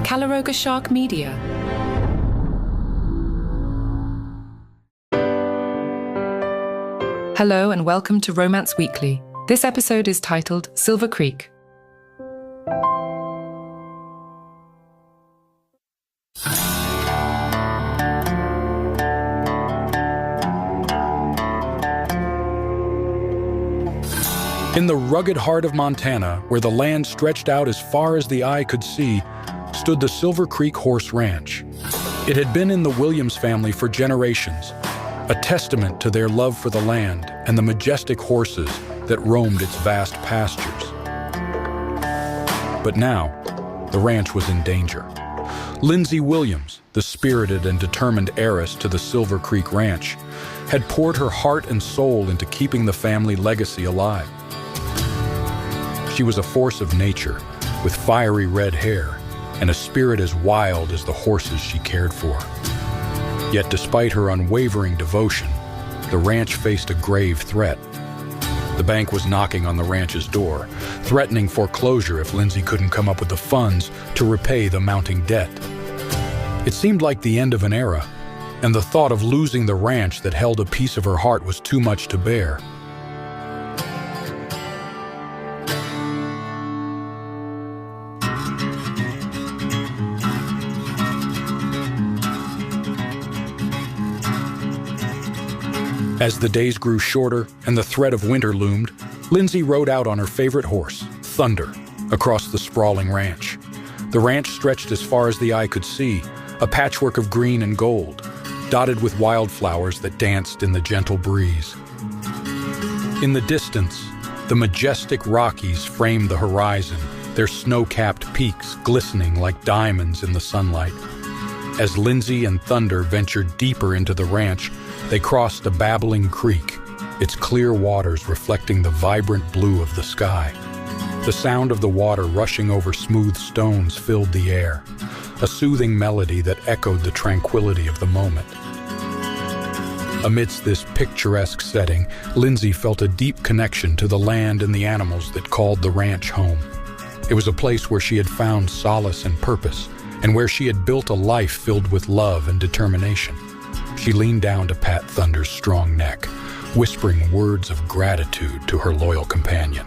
Calaroga Shark Media. Hello and welcome to Romance Weekly. This episode is titled Silver Creek. In the rugged heart of Montana, where the land stretched out as far as the eye could see, stood the Silver Creek Horse Ranch. It had been in the Williams family for generations, a testament to their love for the land and the majestic horses that roamed its vast pastures. But now, the ranch was in danger. Lindsay Williams, the spirited and determined heiress to the Silver Creek Ranch, had poured her heart and soul into keeping the family legacy alive. She was a force of nature, with fiery red hair and a spirit as wild as the horses she cared for. Yet despite her unwavering devotion, the ranch faced a grave threat. The bank was knocking on the ranch's door, threatening foreclosure if Lindsay couldn't come up with the funds to repay the mounting debt. It seemed like the end of an era, and the thought of losing the ranch that held a piece of her heart was too much to bear. As the days grew shorter and the threat of winter loomed, Lindsay rode out on her favorite horse, Thunder, across the sprawling ranch. The ranch stretched as far as the eye could see, a patchwork of green and gold, dotted with wildflowers that danced in the gentle breeze. In the distance, the majestic Rockies framed the horizon, their snow-capped peaks glistening like diamonds in the sunlight. As Lindsay and Thunder ventured deeper into the ranch, they crossed a babbling creek, its clear waters reflecting the vibrant blue of the sky. The sound of the water rushing over smooth stones filled the air, a soothing melody that echoed the tranquility of the moment. Amidst this picturesque setting, Lindsay felt a deep connection to the land and the animals that called the ranch home. It was a place where she had found solace and purpose, and where she had built a life filled with love and determination. She leaned down to pat Thunder's strong neck, whispering words of gratitude to her loyal companion.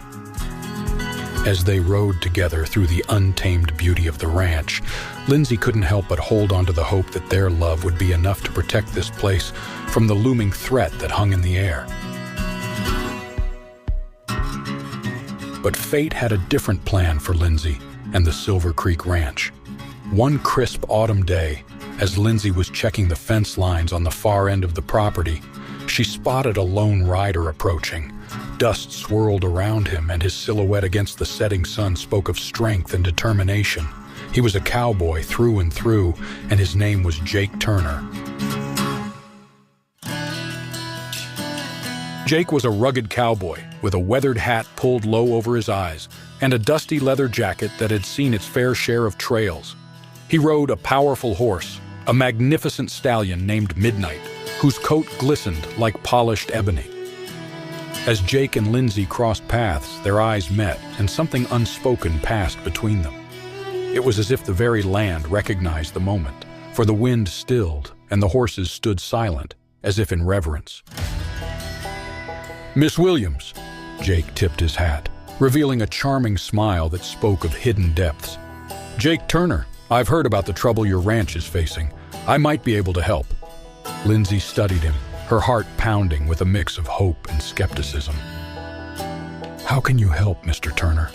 As they rode together through the untamed beauty of the ranch, Lindsay couldn't help but hold on to the hope that their love would be enough to protect this place from the looming threat that hung in the air. But fate had a different plan for Lindsay and the Silver Creek Ranch. One crisp autumn day, as Lindsay was checking the fence lines on the far end of the property, she spotted a lone rider approaching. Dust swirled around him, and his silhouette against the setting sun spoke of strength and determination. He was a cowboy through and through, and his name was Jake Turner. Jake was a rugged cowboy, with a weathered hat pulled low over his eyes, and a dusty leather jacket that had seen its fair share of trails. He rode a powerful horse, a magnificent stallion named Midnight, whose coat glistened like polished ebony. As Jake and Lindsay crossed paths, their eyes met, and something unspoken passed between them. It was as if the very land recognized the moment, for the wind stilled, and the horses stood silent, as if in reverence. "Miss Williams," Jake tipped his hat, revealing a charming smile that spoke of hidden depths. "Jake Turner. I've heard about the trouble your ranch is facing. I might be able to help." Lindsay studied him, her heart pounding with a mix of hope and skepticism. "How can you help, Mr. Turner?"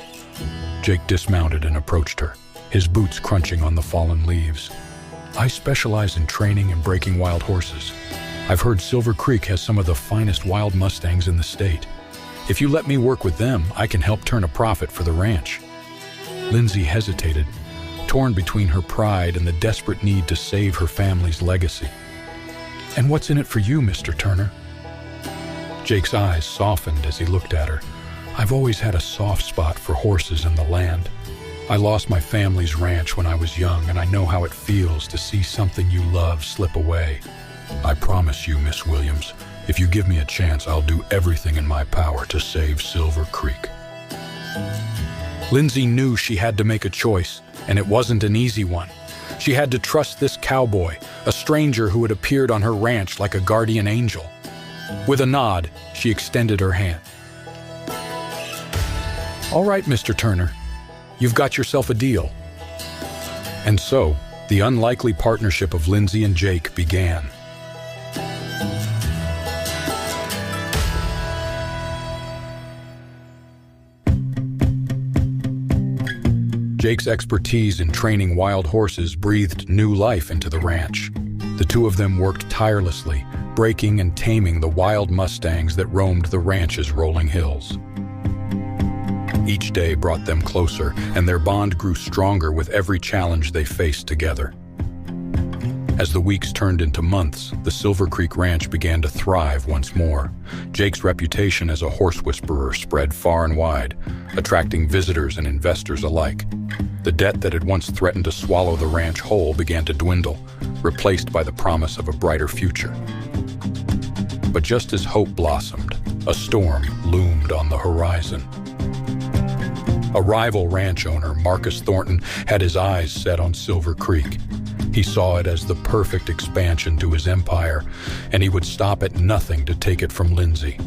Jake dismounted and approached her, his boots crunching on the fallen leaves. "I specialize in training and breaking wild horses. I've heard Silver Creek has some of the finest wild mustangs in the state. If you let me work with them, I can help turn a profit for the ranch." Lindsay hesitated, torn between her pride and the desperate need to save her family's legacy. "And what's in it for you, Mr. Turner?" Jake's eyes softened as he looked at her. "I've always had a soft spot for horses and the land. I lost my family's ranch when I was young, and I know how it feels to see something you love slip away. I promise you, Miss Williams, if you give me a chance, I'll do everything in my power to save Silver Creek." Lindsay knew she had to make a choice, and it wasn't an easy one. She had to trust this cowboy, a stranger who had appeared on her ranch like a guardian angel. With a nod, she extended her hand. "All right, Mr. Turner, you've got yourself a deal." And so, the unlikely partnership of Lindsay and Jake began. Jake's expertise in training wild horses breathed new life into the ranch. The two of them worked tirelessly, breaking and taming the wild mustangs that roamed the ranch's rolling hills. Each day brought them closer, and their bond grew stronger with every challenge they faced together. As the weeks turned into months, the Silver Creek Ranch began to thrive once more. Jake's reputation as a horse whisperer spread far and wide, attracting visitors and investors alike. The debt that had once threatened to swallow the ranch whole began to dwindle, replaced by the promise of a brighter future. But just as hope blossomed, a storm loomed on the horizon. A rival ranch owner, Marcus Thornton, had his eyes set on Silver Creek. He saw it as the perfect expansion to his empire, and he would stop at nothing to take it from Lindsay.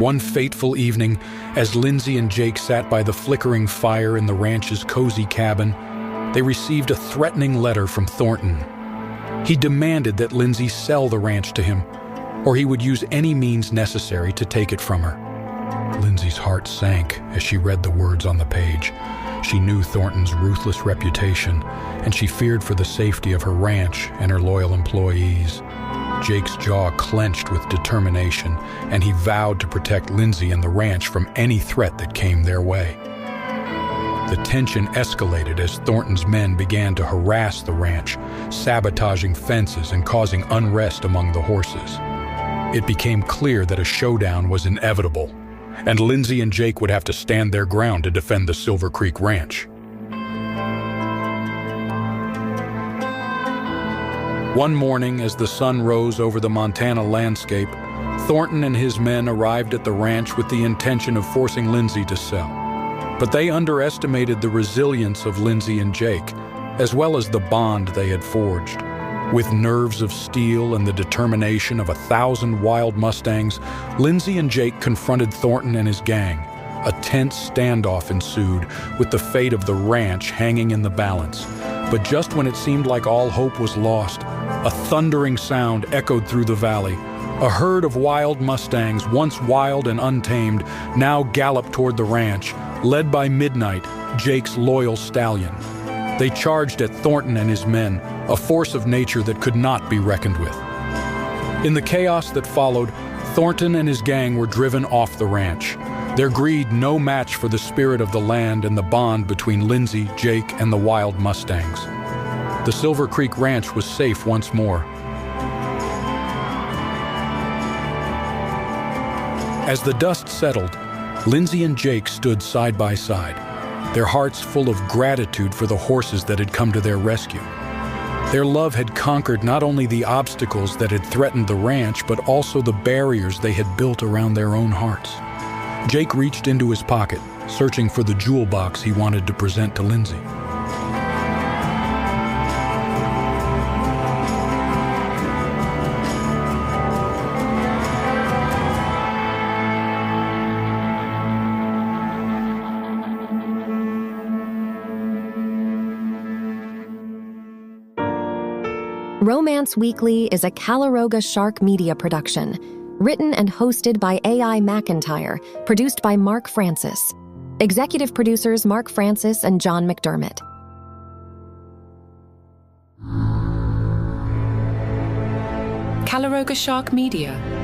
One fateful evening, as Lindsay and Jake sat by the flickering fire in the ranch's cozy cabin, they received a threatening letter from Thornton. He demanded that Lindsay sell the ranch to him, or he would use any means necessary to take it from her. Lindsay's heart sank as she read the words on the page. She knew Thornton's ruthless reputation, and she feared for the safety of her ranch and her loyal employees. Jake's jaw clenched with determination, and he vowed to protect Lindsay and the ranch from any threat that came their way. The tension escalated as Thornton's men began to harass the ranch, sabotaging fences and causing unrest among the horses. It became clear that a showdown was inevitable, and Lindsay and Jake would have to stand their ground to defend the Silver Creek Ranch. One morning, as the sun rose over the Montana landscape, Thornton and his men arrived at the ranch with the intention of forcing Lindsay to sell. But they underestimated the resilience of Lindsay and Jake, as well as the bond they had forged. With nerves of steel and the determination of 1,000 wild mustangs, Lindsay and Jake confronted Thornton and his gang. A tense standoff ensued, with the fate of the ranch hanging in the balance. But just when it seemed like all hope was lost, a thundering sound echoed through the valley. A herd of wild mustangs, once wild and untamed, now galloped toward the ranch, led by Midnight, Jake's loyal stallion. They charged at Thornton and his men, a force of nature that could not be reckoned with. In the chaos that followed, Thornton and his gang were driven off the ranch. Their greed no match for the spirit of the land and the bond between Lindsay, Jake, and the wild mustangs. The Silver Creek Ranch was safe once more. As the dust settled, Lindsay and Jake stood side by side, their hearts full of gratitude for the horses that had come to their rescue. Their love had conquered not only the obstacles that had threatened the ranch, but also the barriers they had built around their own hearts. Jake reached into his pocket, searching for the jewel box he wanted to present to Lindsay. Romance Weekly is a Calaroga Shark Media production, written and hosted by AI McIntyre, produced by Mark Francis. Executive producers Mark Francis and John McDermott. Calaroga Shark Media.